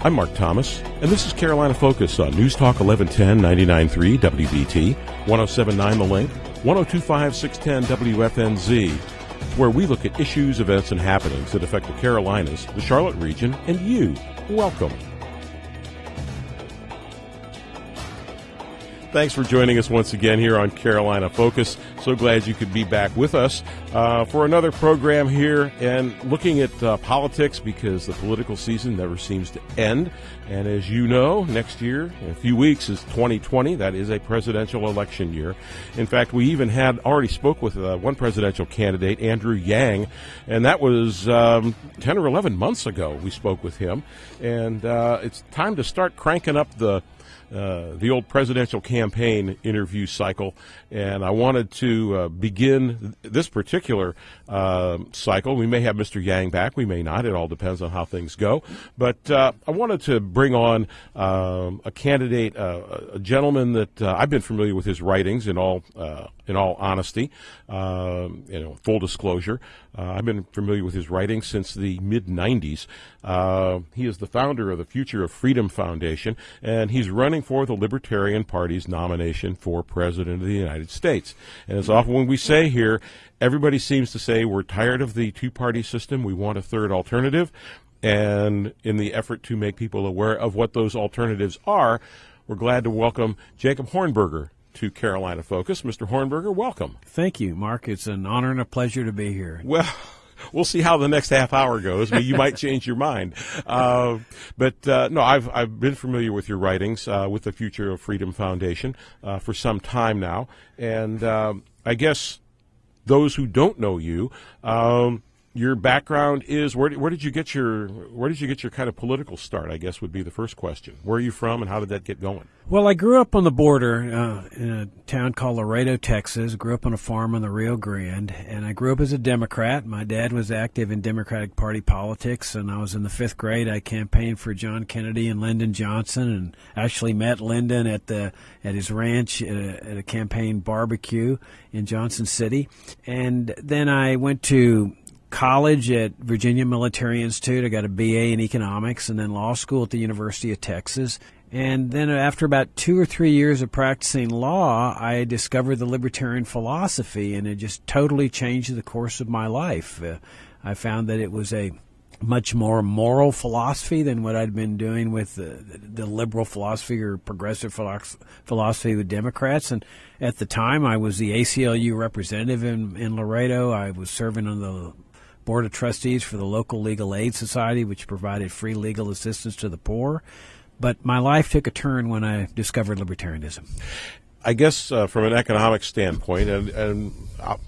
I'm Mark Thomas, and this is Carolina Focus on News Talk 1110 99.3 WBT, 107.9 The Link, 102.5 610 WFNZ, where we look at issues, events, and happenings that affect the Carolinas, the Charlotte region, and you. Welcome. Thanks for joining us once again here on Carolina Focus. So glad you could be back with us for another program here and looking at politics, because the political season never seems to end. And as you know, next year, in a few weeks, is 2020. That is a presidential election year. In fact, we even had already spoke with one presidential candidate, Andrew Yang, and that was 10 or 11 months ago we spoke with him. And it's time to start cranking up the old presidential campaign interview cycle, and I wanted to begin this particular cycle. We may have Mr. Yang back, we may not. It all depends on how things go. But I wanted to bring on a candidate, a gentleman that I've been familiar with his writings in all honesty, full disclosure. I've been familiar with his writings since the mid-'90s. He is the founder of the Future of Freedom Foundation, and he's running for the Libertarian Party's nomination for President of the United States. And as often when we say here, everybody seems to say we're tired of the two-party system, we want a third alternative. And in the effort to make people aware of what those alternatives are, we're glad to welcome Jacob Hornberger to Carolina Focus. Mr. Hornberger, welcome. Thank you, Mark. It's an honor and a pleasure to be here. Well, we'll see how the next half hour goes. But you might change your mind. No, I've been familiar with your writings with the Future of Freedom Foundation for some time now, and I guess those who don't know you. Your background is where did you get your kind of political start, I guess would be the first question. Where are you from and how did that get going? Well, I grew up on the border in a town called Laredo, Texas. Grew up on a farm on the Rio Grande, and I grew up as a Democrat. My dad was active in Democratic Party politics, and I was in the 5th grade. I campaigned for John Kennedy and Lyndon Johnson, and actually met Lyndon at his ranch at a campaign barbecue in Johnson City. And then I went to college at Virginia Military Institute. I got a BA in economics, and then law school at the University of Texas. And then after about 2 or 3 years of practicing law, I discovered the libertarian philosophy, and it just totally changed the course of my life. I found that it was a much more moral philosophy than what I'd been doing with the liberal philosophy or progressive philosophy with Democrats. And at the time, I was the ACLU representative in Laredo. I was serving on the Board of Trustees for the local legal aid society, which provided free legal assistance to the poor. But my life took a turn when I discovered libertarianism. I guess from an economic standpoint, and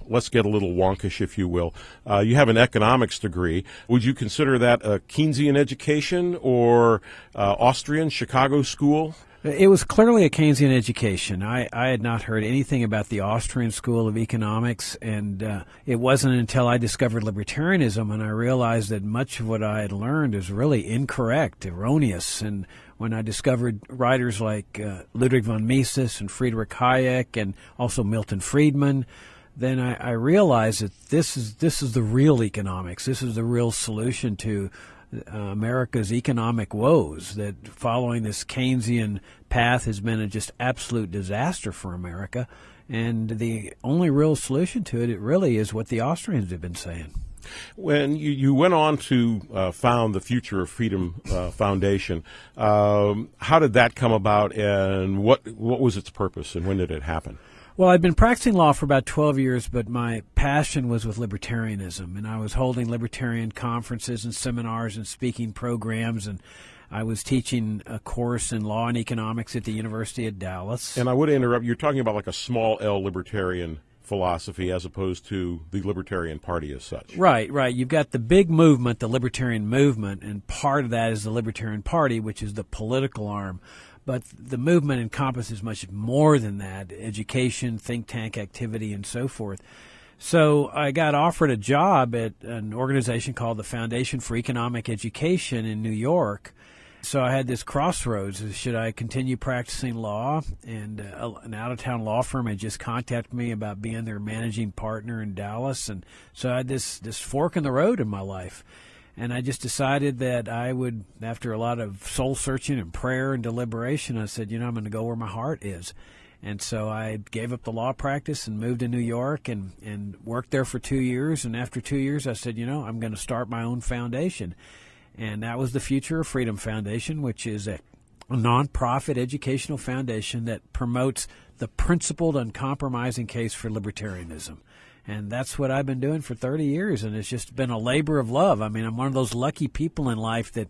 let's get a little wonkish, if you will, you have an economics degree. Would you consider that a Keynesian education or Austrian Chicago school? It was clearly a Keynesian education. I had not heard anything about the Austrian School of Economics, and it wasn't until I discovered libertarianism and I realized that much of what I had learned is really incorrect, erroneous. And when I discovered writers like Ludwig von Mises and Friedrich Hayek and also Milton Friedman, then I realized that this is the real economics. This is the real solution to America's economic woes, that following this Keynesian path has been a just absolute disaster for America. And the only real solution to it really is what the Austrians have been saying. When you went on to found the Future of Freedom Foundation, how did that come about, and what was its purpose, and when did it happen? Well, I'd been practicing law for about 12 years, but my passion was with libertarianism, and I was holding libertarian conferences and seminars and speaking programs, and I was teaching a course in law and economics at the University of Dallas. And I would interrupt, you're talking about like a small L libertarian philosophy as opposed to the Libertarian Party as such. Right. You've got the big movement, the libertarian movement, and part of that is the Libertarian Party, which is the political arm. But the movement encompasses much more than that: education, think tank activity, and so forth. So I got offered a job at an organization called the Foundation for Economic Education in New York. So I had this crossroads. Should I continue practicing law? And an out-of-town law firm had just contacted me about being their managing partner in Dallas. And so I had this fork in the road in my life. And I just decided that I would, after a lot of soul searching and prayer and deliberation, I said, I'm going to go where my heart is. And so I gave up the law practice and moved to New York and worked there for 2 years. And after 2 years, I said, I'm going to start my own foundation. And that was the Future of Freedom Foundation, which is a nonprofit educational foundation that promotes the principled, uncompromising case for libertarianism. And that's what I've been doing for 30 years, and it's just been a labor of love. I mean, I'm one of those lucky people in life that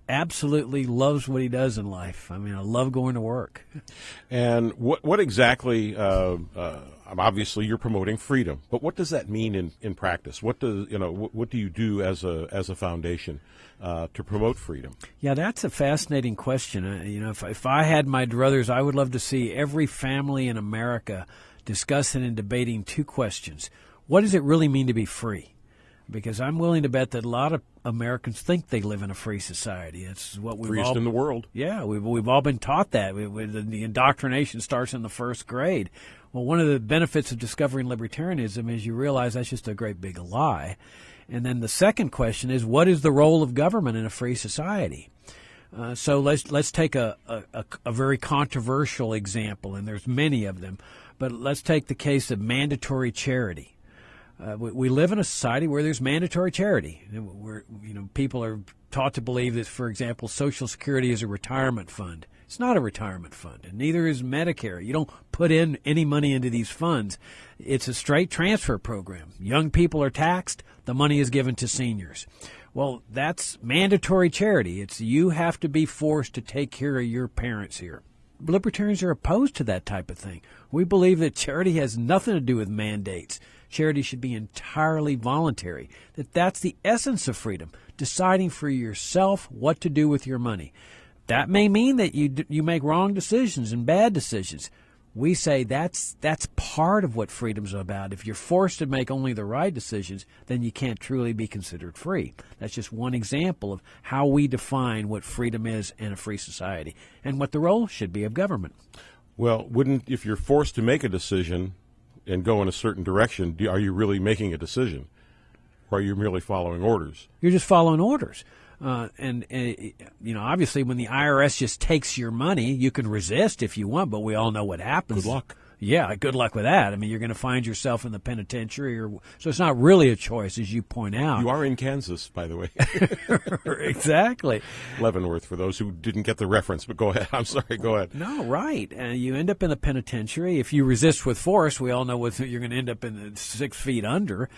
absolutely loves what he does in life. I mean, I love going to work. And what exactly, obviously you're promoting freedom, but what does that mean in practice? What do you do as a foundation to promote freedom? Yeah, that's a fascinating question. If I had my druthers, I would love to see every family in America discussing and debating two questions. What does it really mean to be free? Because I'm willing to bet that a lot of Americans think they live in a free society. It's what we've freest in the world. Yeah, we've all been taught that. The indoctrination starts in the first grade. Well, one of the benefits of discovering libertarianism is you realize that's just a great big lie. And then the second question is, what is the role of government in a free society? So let's take a very controversial example, and there's many of them. But let's take the case of mandatory charity. We live in a society where there's mandatory charity. Where people are taught to believe that, for example, Social Security is a retirement fund. It's not a retirement fund, and neither is Medicare. You don't put in any money into these funds. It's a straight transfer program. Young people are taxed. The money is given to seniors. Well, that's mandatory charity. It's you have to be forced to take care of your parents here. Libertarians are opposed to that type of thing. We believe that charity has nothing to do with mandates. Charity should be entirely voluntary. That's the essence of freedom, deciding for yourself what to do with your money. That may mean that you make wrong decisions and bad decisions. We say that's part of what freedom's about. If you're forced to make only the right decisions, then you can't truly be considered free. That's just one example of how we define what freedom is in a free society and what the role should be of government. Well, if you're forced to make a decision and go in a certain direction, are you really making a decision? Or are you merely following orders? You're just following orders. Obviously when the IRS just takes your money, you can resist if you want, but we all know what happens. Good luck. Yeah, good luck with that. I mean, you're going to find yourself in the penitentiary, so it's not really a choice, as you point out. You are in Kansas, by the way. Exactly. Leavenworth, for those who didn't get the reference, but go ahead. I'm sorry, go ahead. No, right. You end up in the penitentiary. If you resist with force, we all know you're going to end up in the 6 feet under.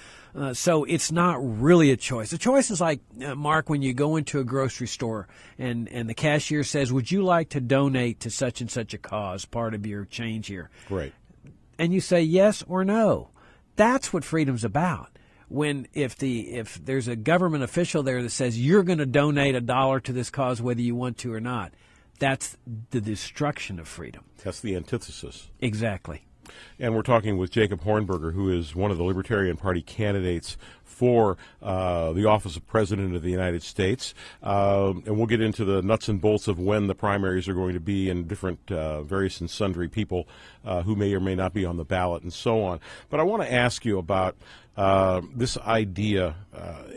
So it's not really a choice. The choice is like, Mark, when you go into a grocery store and the cashier says, would you like to donate to such and such a cause, part of your change here? Right. And you say yes or no. That's what freedom's about. If there's a government official there that says you're going to donate $1 to this cause whether you want to or not, that's the destruction of freedom. That's the antithesis. Exactly. And we're talking with Jacob Hornberger, who is one of the Libertarian Party candidates for the office of President of the United States. And we'll get into the nuts and bolts of when the primaries are going to be and different various and sundry people who may or may not be on the ballot and so on. But I want to ask you about this idea,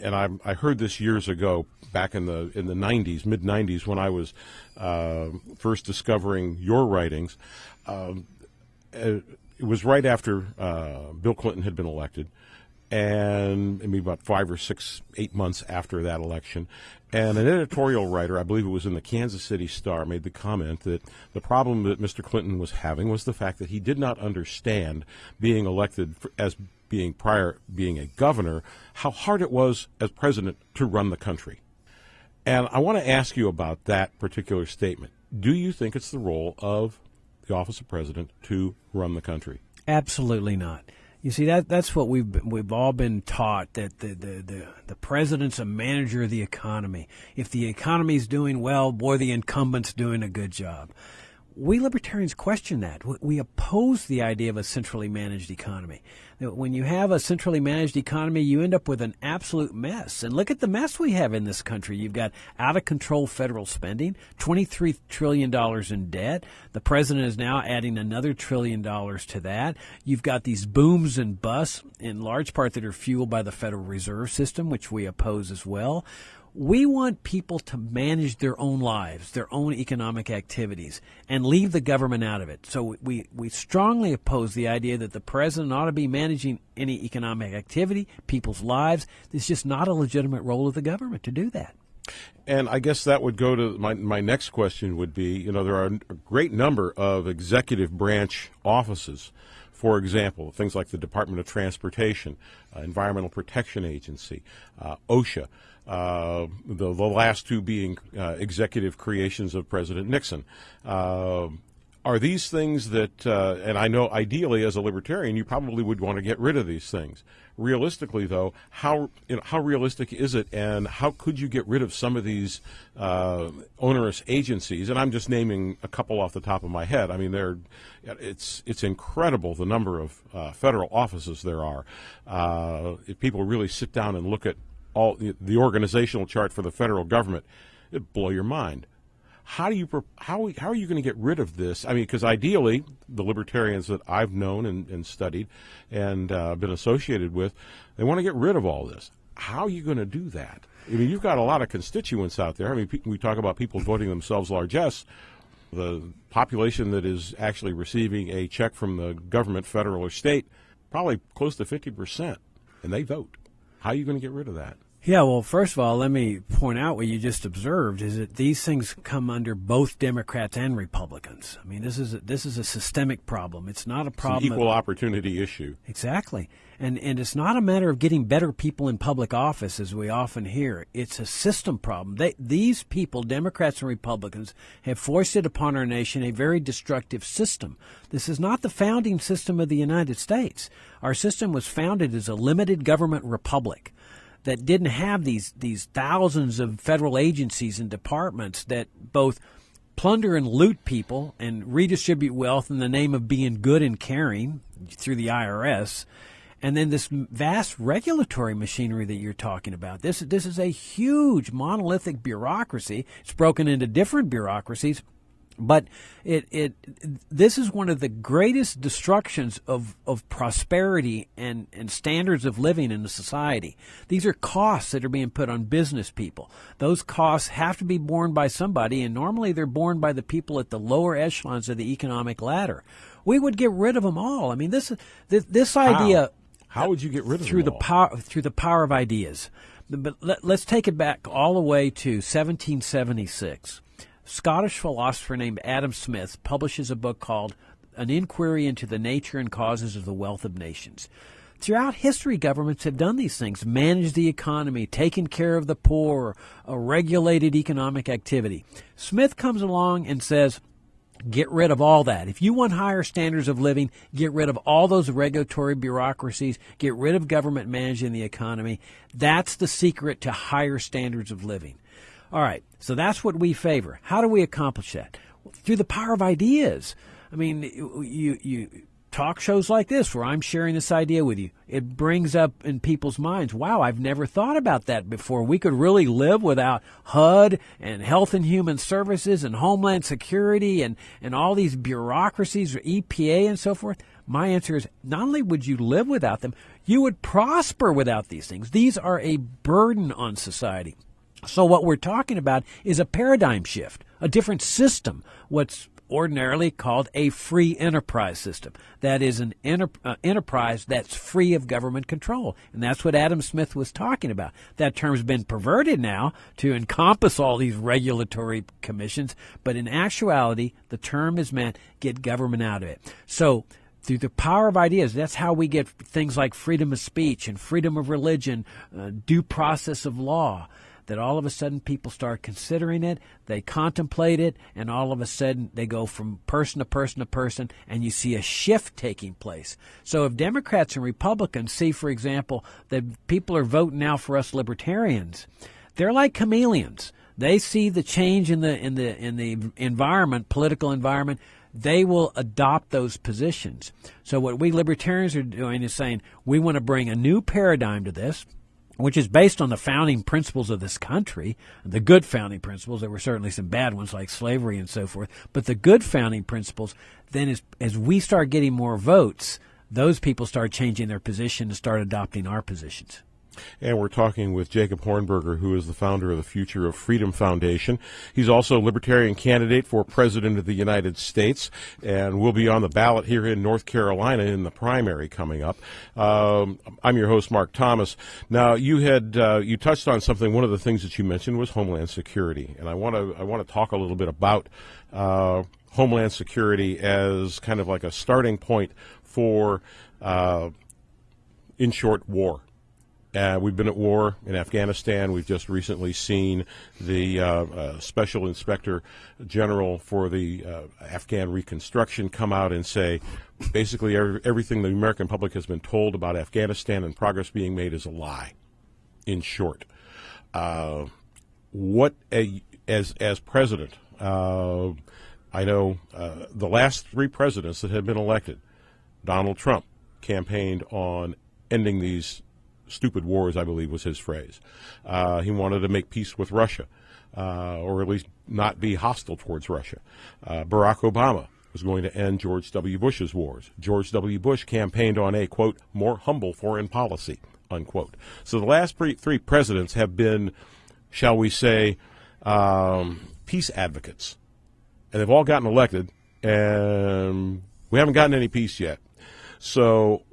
and I heard this years ago, back in the 90s, mid-90s, when I was first discovering your writings. It was right after Bill Clinton had been elected, and maybe about 5 or 6, 8 months after that election. And an editorial writer, I believe it was in the Kansas City Star, made the comment that the problem that Mr. Clinton was having was the fact that he did not understand being elected as being a governor, how hard it was as president to run the country. And I want to ask you about that particular statement. Do you think it's the role of the office of president to run the country? Absolutely not. You see, that's what we've all been taught, that the president's a manager of the economy. If the economy's doing well, boy, the incumbent's doing a good job. We libertarians question that. We oppose the idea of a centrally managed economy. When you have a centrally managed economy, you end up with an absolute mess. And look at the mess we have in this country. You've got out-of-control federal spending, $23 trillion in debt. The president is now adding another $1 trillion to that. You've got these booms and busts, in large part that are fueled by the Federal Reserve System, which we oppose as well. We want people to manage their own lives, their own economic activities, and leave the government out of it. So we strongly oppose the idea that the president ought to be managing any economic activity, people's lives. It's just not a legitimate role of the government to do that. And I guess that would go to my next question would be, there are a great number of executive branch offices. For example, things like the Department of Transportation, Environmental Protection Agency, OSHA, the last two being executive creations of President Nixon. Are these things that, and I know ideally as a libertarian, you probably would want to get rid of these things. Realistically, though, how realistic is it, and how could you get rid of some of these onerous agencies? And I'm just naming a couple off the top of my head. I mean, it's incredible the number of federal offices there are. If people really sit down and look at all the organizational chart for the federal government, it'd blow your mind. How are you going to get rid of this? I mean, because ideally, the libertarians that I've known and studied and been associated with, they want to get rid of all this. How are you going to do that? I mean, you've got a lot of constituents out there. I mean, we talk about people voting themselves largesse. The population that is actually receiving a check from the government, federal or state, probably close to 50%, and they vote. How are you going to get rid of that? Yeah, well, first of all, let me point out what you just observed is that these things come under both Democrats and Republicans. I mean, this is a systemic problem. It's not a problem. It's an equal opportunity issue. Exactly. And it's not a matter of getting better people in public office, as we often hear. It's a system problem. These people, Democrats and Republicans, have foisted upon our nation a very destructive system. This is not the founding system of the United States. Our system was founded as a limited government republic that didn't have these thousands of federal agencies and departments that both plunder and loot people and redistribute wealth in the name of being good and caring through the IRS, and then this vast regulatory machinery that you're talking about. This is a huge monolithic bureaucracy. It's broken into different bureaucracies. But this is one of the greatest destructions of prosperity and standards of living in a society. These are costs that are being put on business people. Those costs have to be borne by somebody, and normally they're borne by the people at the lower echelons of the economic ladder. We would get rid of them all. I mean, this idea. How would you get rid of them all? Through the power of ideas. But let's take it back all the way to 1776. Scottish philosopher named Adam Smith publishes a book called An Inquiry into the Nature and Causes of the Wealth of Nations. Throughout history, governments have done these things, managed the economy, taken care of the poor, regulated economic activity. Smith comes along and says, get rid of all that. If you want higher standards of living, get rid of all those regulatory bureaucracies, get rid of government managing the economy. That's the secret to higher standards of living. All right, so that's what we favor. How do we accomplish that? Through the power of ideas. I mean, you talk shows like this where I'm sharing this idea with you. It brings up in people's minds, wow, I've never thought about that before. We could really live without HUD and Health and Human Services and Homeland Security and all these bureaucracies or EPA and so forth. My answer is not only would you live without them, you would prosper without these things. These are a burden on society. So what we're talking about is a paradigm shift, a different system, what's ordinarily called a free enterprise system. That is an enterprise that's free of government control. And that's what Adam Smith was talking about. That term's been perverted now to encompass all these regulatory commissions, but in actuality, the term is meant get government out of it. So through the power of ideas, that's how we get things like freedom of speech and freedom of religion, due process of law, that all of a sudden people start considering it, they contemplate it, and all of a sudden they go from person to person to person, and you see a shift taking place. So if Democrats and Republicans see, for example, that people are voting now for us libertarians, they're like chameleons. they see the change in the environment, political environment, they will adopt those positions. So what we libertarians are doing is saying we want to bring a new paradigm to this, which is based on the founding principles of this country, the good founding principles. There were certainly some bad ones like slavery and so forth, but the good founding principles, then as we start getting more votes, those people start changing their position and start adopting our positions. And we're talking with Jacob Hornberger, who is the founder of the Future of Freedom Foundation. He's also a Libertarian candidate for President of the United States and will be on the ballot here in North Carolina in the primary coming up. I'm your host, Mark Thomas. Now, you touched on something. One of the things that you mentioned was Homeland Security, and I want to talk a little bit about Homeland Security as kind of like a starting point for, in short, war. We've been at war in Afghanistan. We've just recently seen the Special Inspector General for the Afghan Reconstruction come out and say basically everything the American public has been told about Afghanistan and progress being made is a lie, in short. As president, I know the last three presidents that have been elected, Donald Trump campaigned on ending these stupid wars, I believe was his phrase. He wanted to make peace with Russia, or at least not be hostile towards Russia. Barack Obama was going to end George W. Bush's wars. George W. Bush campaigned on a, quote, more humble foreign policy, unquote. So the last three presidents have been, shall we say, peace advocates. And they've all gotten elected, and we haven't gotten any peace yet. So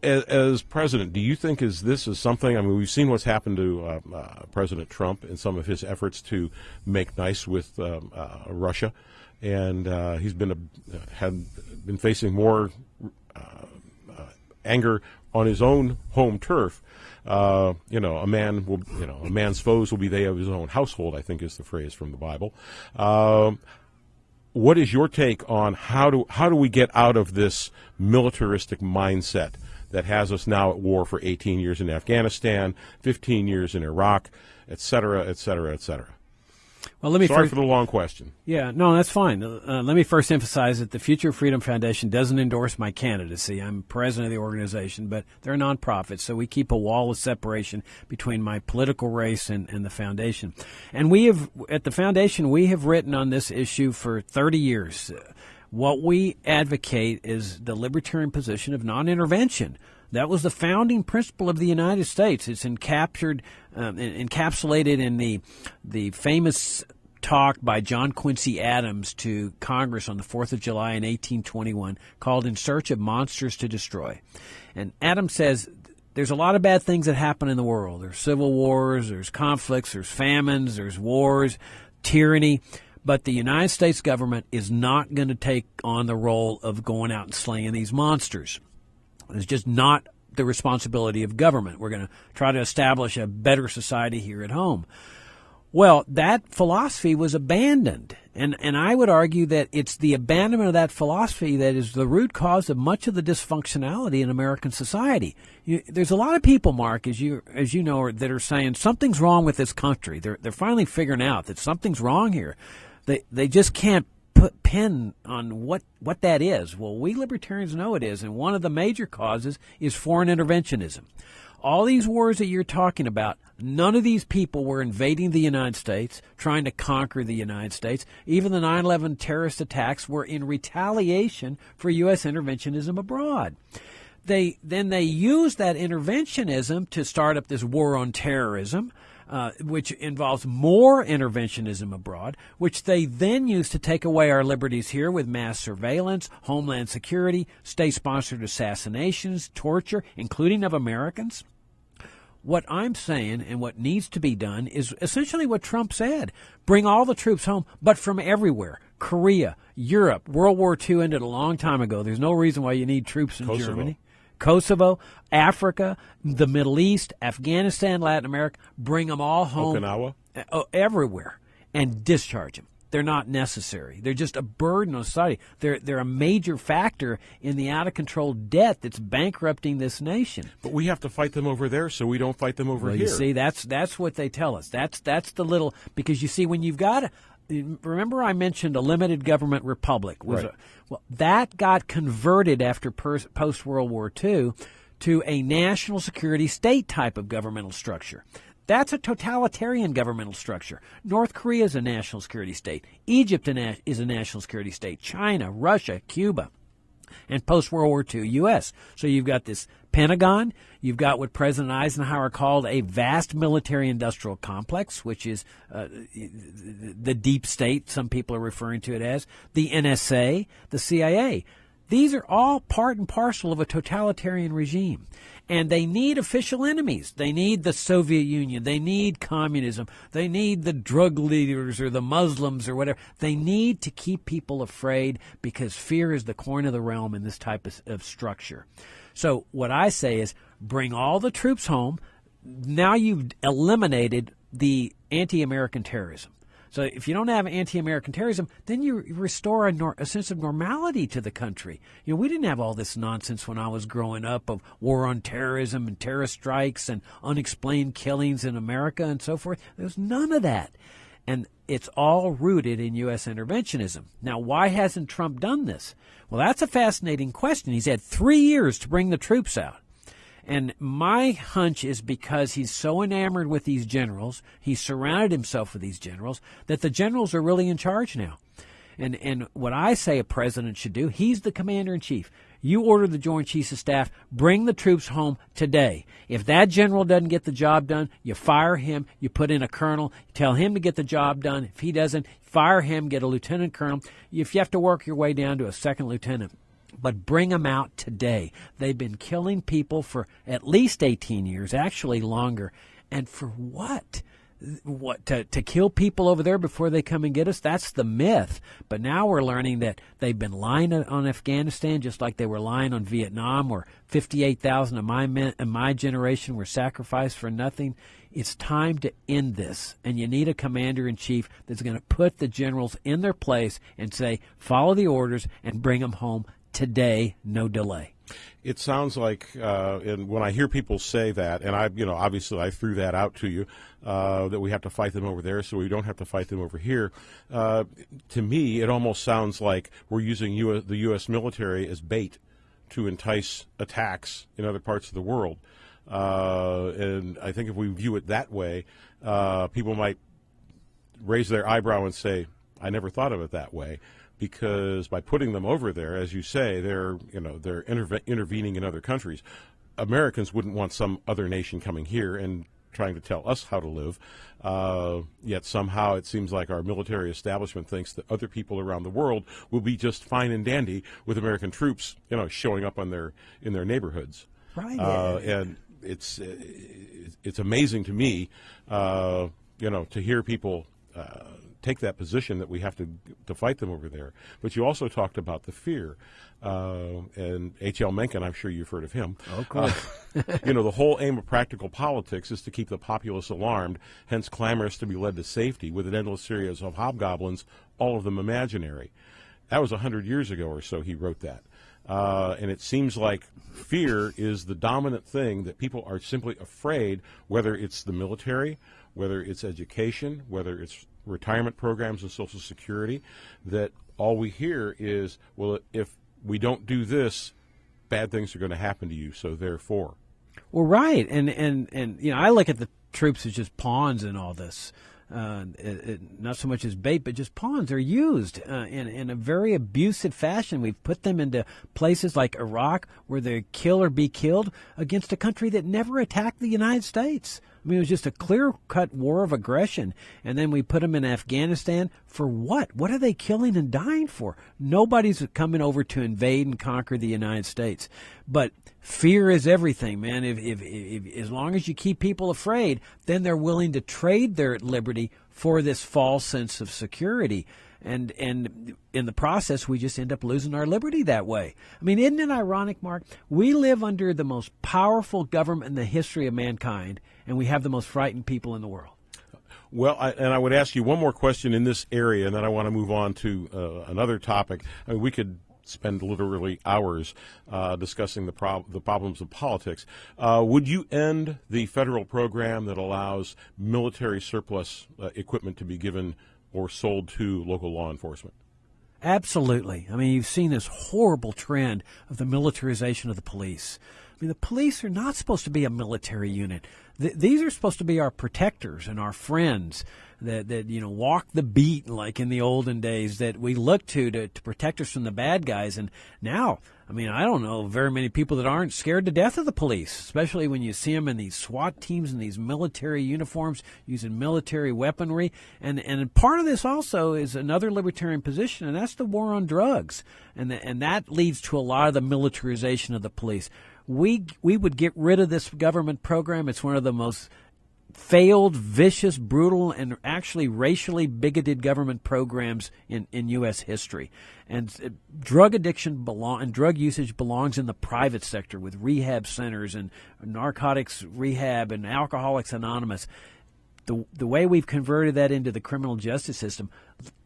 as president, do you think this is something? I mean, we've seen what's happened to President Trump in some of his efforts to make nice with Russia, and he's been facing more anger on his own home turf. A man's foes will be they of his own household, I think is the phrase from the Bible. What is your take on how do we get out of this militaristic mindset that has us now at war for 18 years in Afghanistan, 15 years in Iraq, et cetera, et cetera, et cetera? Well, Sorry for the long question. Yeah, no, that's fine. Let me first emphasize that the Future of Freedom Foundation doesn't endorse my candidacy. I'm president of the organization, but they're a nonprofit, so we keep a wall of separation between my political race and the foundation. And at the foundation, we have written on this issue for 30 years. What we advocate is the libertarian position of non-intervention. That was the founding principle of the United States. It's encapsulated in the famous talk by John Quincy Adams to Congress on the 4th of July in 1821 called In Search of Monsters to Destroy. And Adams says there's a lot of bad things that happen in the world. There's civil wars, there's conflicts, there's famines, there's wars, tyranny. But the United States government is not going to take on the role of going out and slaying these monsters. It's just not the responsibility of government. We're going to try to establish a better society here at home. Well, that philosophy was abandoned. And I would argue that it's the abandonment of that philosophy that is the root cause of much of the dysfunctionality in American society. There's a lot of people, Mark, as you know, that are saying something's wrong with this country. They're finally figuring out that something's wrong here. They just can't put pen on what that is. Well, we libertarians know it is, and one of the major causes is foreign interventionism. All these wars that you're talking about, none of these people were invading the United States, trying to conquer the United States. Even the 9/11 terrorist attacks were in retaliation for U.S. interventionism abroad. They used that interventionism to start up this war on terrorism, which involves more interventionism abroad, which they then use to take away our liberties here with mass surveillance, homeland security, state-sponsored assassinations, torture, including of Americans. What I'm saying and what needs to be done is essentially what Trump said. Bring all the troops home, but from everywhere. Korea, Europe, World War II ended a long time ago. There's no reason why you need troops in Germany. Kosovo, Africa, the Middle East, Afghanistan, Latin America, bring them all home. Okinawa? Everywhere, and discharge them. they're not necessary. They're just a burden on society. They're a major factor in the out-of-control debt that's bankrupting this nation. But we have to fight them over there, so we don't fight them over here. You see, that's what they tell us. That's the little, because you see, when you've got, remember I mentioned a limited government republic. Right. That got converted after post-World War II to a national security state type of governmental structure. That's a totalitarian governmental structure. North Korea is a national security state. Egypt is a national security state. China, Russia, Cuba, and post-World War II U.S. So you've got this Pentagon. You've got what President Eisenhower called a vast military-industrial complex, which is the deep state, some people are referring to it as, the NSA, the CIA. These are all part and parcel of a totalitarian regime. And they need official enemies. They need the Soviet Union. They need communism. They need the drug leaders or the Muslims or whatever. They need to keep people afraid, because fear is the coin of the realm in this type of structure. So what I say is, bring all the troops home. Now you've eliminated the anti-American terrorism. So if you don't have anti-American terrorism, then you restore a sense of normality to the country. You know, we didn't have all this nonsense when I was growing up of war on terrorism and terrorist strikes and unexplained killings in America and so forth. There was none of that. And it's all rooted in U.S. interventionism. Now, why hasn't Trump done this? Well, that's a fascinating question. He's had 3 years to bring the troops out. And my hunch is because he's so enamored with these generals, he's surrounded himself with these generals, that the generals are really in charge now. And what I say a president should do, he's the commander-in-chief. You order the Joint Chiefs of Staff, bring the troops home today. If that general doesn't get the job done, you fire him, you put in a colonel, tell him to get the job done. If he doesn't, fire him, get a lieutenant colonel. If you have to work your way down to a second lieutenant, but bring them out today. They've been killing people for at least 18 years, actually longer. And for what? To kill people over there before they come and get us? That's the myth. But now we're learning that they've been lying on Afghanistan, just like they were lying on Vietnam, where 58,000 of my generation were sacrificed for nothing. It's time to end this, and you need a commander-in-chief that's going to put the generals in their place and say, follow the orders and bring them home today, no delay. It sounds like, and when I hear people say that, and obviously I threw that out to you, that we have to fight them over there, so we don't have to fight them over here. To me, it almost sounds like we're using the U.S. military as bait to entice attacks in other parts of the world. And I think if we view it that way, people might raise their eyebrow and say, I never thought of it that way. Because by putting them over there, as you say, they're intervening in other countries. Americans wouldn't want some other nation coming here and trying to tell us how to live. Yet somehow it seems like our military establishment thinks that other people around the world will be just fine and dandy with American troops, showing up in their neighborhoods. Right. And it's amazing to me, to hear people take that position that we have to fight them over there. But you also talked about the fear. And H.L. Mencken, I'm sure you've heard of him. Oh, cool. The whole aim of practical politics is to keep the populace alarmed, hence clamorous to be led to safety with an endless series of hobgoblins, all of them imaginary. That was 100 years ago or so he wrote that. And it seems like fear is the dominant thing, that people are simply afraid, whether it's the military, whether it's education, whether it's retirement programs and Social Security, that all we hear is, well, if we don't do this, bad things are going to happen to you, so therefore. Well, right. And I look at the troops as just pawns in all this. Not so much as bait, but just pawns. They're used in a very abusive fashion. We've put them into places like Iraq where they kill or be killed against a country that never attacked the United States. I mean, it was just a clear-cut war of aggression. And then we put them in Afghanistan for what? What are they killing and dying for? Nobody's coming over to invade and conquer the United States. But fear is everything, man. If as long as you keep people afraid, then they're willing to trade their liberty for this false sense of security. And in the process, we just end up losing our liberty that way. I mean, isn't it ironic, Mark? We live under the most powerful government in the history of mankind, and we have the most frightened people in the world. Well, I would ask you one more question in this area, and then I want to move on to another topic. I mean, we could spend literally hours discussing the problems of politics. Would you end the federal program that allows military surplus equipment to be given or sold to local law enforcement? Absolutely. I mean, you've seen this horrible trend of the militarization of the police. I mean, the police are not supposed to be a military unit. These are supposed to be our protectors and our friends that walk the beat like in the olden days, that we look to protect us from the bad guys. And now, I mean, I don't know very many people that aren't scared to death of the police, especially when you see them in these SWAT teams and these military uniforms using military weaponry. And part of this also is another libertarian position, and that's the war on drugs. And that leads to a lot of the militarization of the police. We would get rid of this government program. It's one of the most failed, vicious, brutal, and actually racially bigoted government programs in U.S. history. And drug addiction and drug usage belongs in the private sector with rehab centers and narcotics rehab and Alcoholics Anonymous. The way we've converted that into the criminal justice system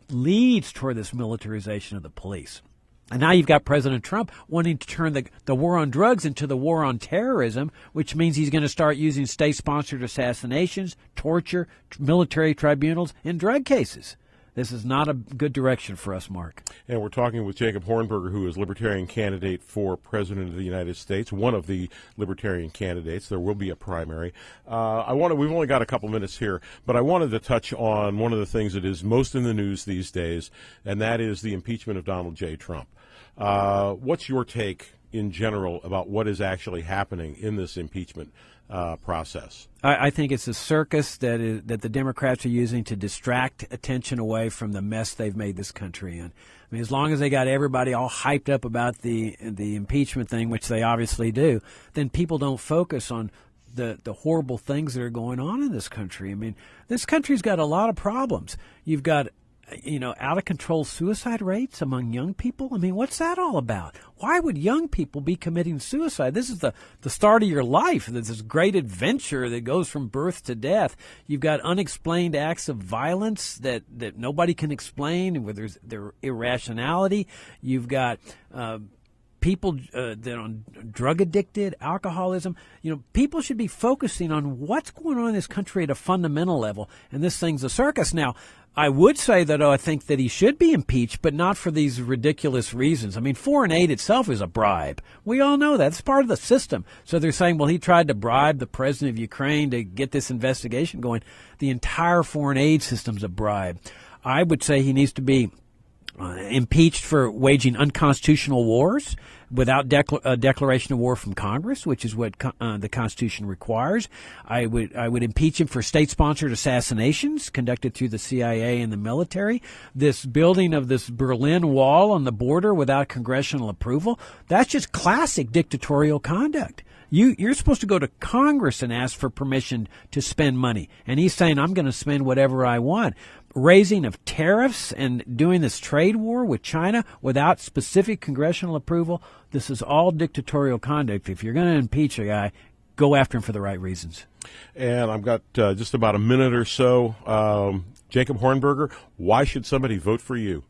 leads toward this militarization of the police. And now you've got President Trump wanting to turn the war on drugs into the war on terrorism, which means he's going to start using state-sponsored assassinations, torture, military tribunals in drug cases. This is not a good direction for us, Mark. And we're talking with Jacob Hornberger, who is Libertarian candidate for President of the United States, one of the Libertarian candidates. There will be a primary. We've only got a couple minutes here, but I wanted to touch on one of the things that is most in the news these days, and that is the impeachment of Donald J. Trump. What's your take in general about what is actually happening in this impeachment process? I think it's a circus that the Democrats are using to distract attention away from the mess they've made this country in. I mean, as long as they got everybody all hyped up about the impeachment thing, which they obviously do, then people don't focus on the horrible things that are going on in this country. I mean, this country's got a lot of problems. You've got out of control suicide rates among young people. I mean, what's that all about? Why would young people be committing suicide? This is the start of your life. There's this great adventure that goes from birth to death. You've got unexplained acts of violence that nobody can explain, where there's their irrationality. You've got people that are drug addicted, alcoholism. People should be focusing on what's going on in this country at a fundamental level, and this thing's a circus. Now, I would say that I think that he should be impeached, but not for these ridiculous reasons. I mean, foreign aid itself is a bribe. We all know that. It's part of the system. So they're saying, well, he tried to bribe the president of Ukraine to get this investigation going. The entire foreign aid system's a bribe. I would say he needs to be impeached for waging unconstitutional wars without a declaration of war from Congress, which is what the Constitution requires. I would impeach him for state-sponsored assassinations conducted through the CIA and the military. This building of this Berlin Wall on the border without congressional approval, that's just classic dictatorial conduct. You're supposed to go to Congress and ask for permission to spend money. And he's saying, I'm going to spend whatever I want. Raising of tariffs and doing this trade war with China without specific congressional approval, this is all dictatorial conduct. If you're going to impeach a guy, go after him for the right reasons. And I've got just about a minute or so. Jacob Hornberger, why should somebody vote for you?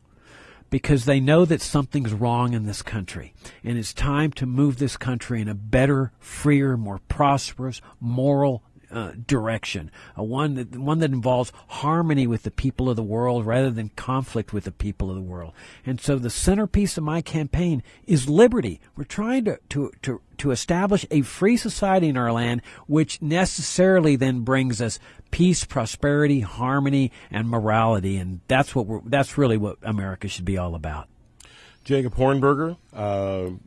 Because they know that something's wrong in this country. And it's time to move this country in a better, freer, more prosperous, moral direction, one that involves harmony with the people of the world rather than conflict with the people of the world. And so the centerpiece of my campaign is liberty. We're trying to establish a free society in our land, which necessarily then brings us peace, prosperity, harmony, and morality. And that's really what America should be all about. Jacob Hornberger,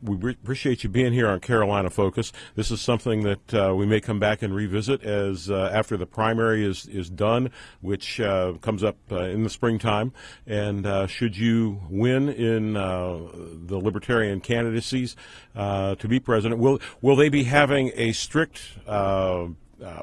we appreciate you being here on Carolina Focus. This is something that we may come back and revisit as after the primary is done, which comes up in the springtime. And should you win in the Libertarian candidacies to be president, will they be having a strict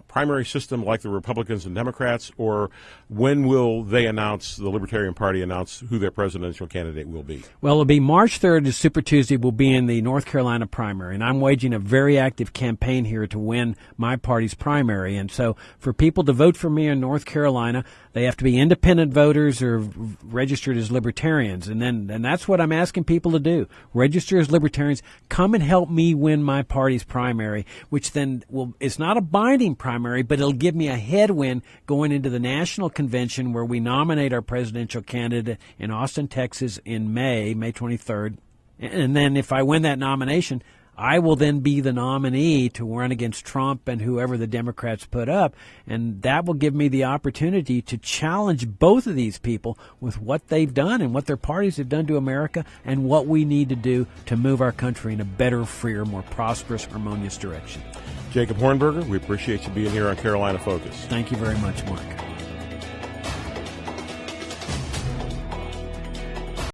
primary system like the Republicans and Democrats, or when will they announce, the Libertarian Party announce who their presidential candidate will be? Well, it'll be March 3rd is Super Tuesday. Will be in the North Carolina primary, and I'm waging a very active campaign here to win my party's primary. And so for people to vote for me in North Carolina, they have to be independent voters or registered as libertarians. And that's what I'm asking people to do. Register as libertarians. Come and help me win my party's primary, which then it's not a binding primary, but it'll give me a headwind going into the national convention where we nominate our presidential candidate in Austin, Texas in May 23rd. And then if I win that nomination, I will then be the nominee to run against Trump and whoever the Democrats put up, and that will give me the opportunity to challenge both of these people with what they've done and what their parties have done to America and what we need to do to move our country in a better, freer, more prosperous, harmonious direction. Jacob Hornberger, we appreciate you being here on Carolina Focus. Thank you very much, Mark.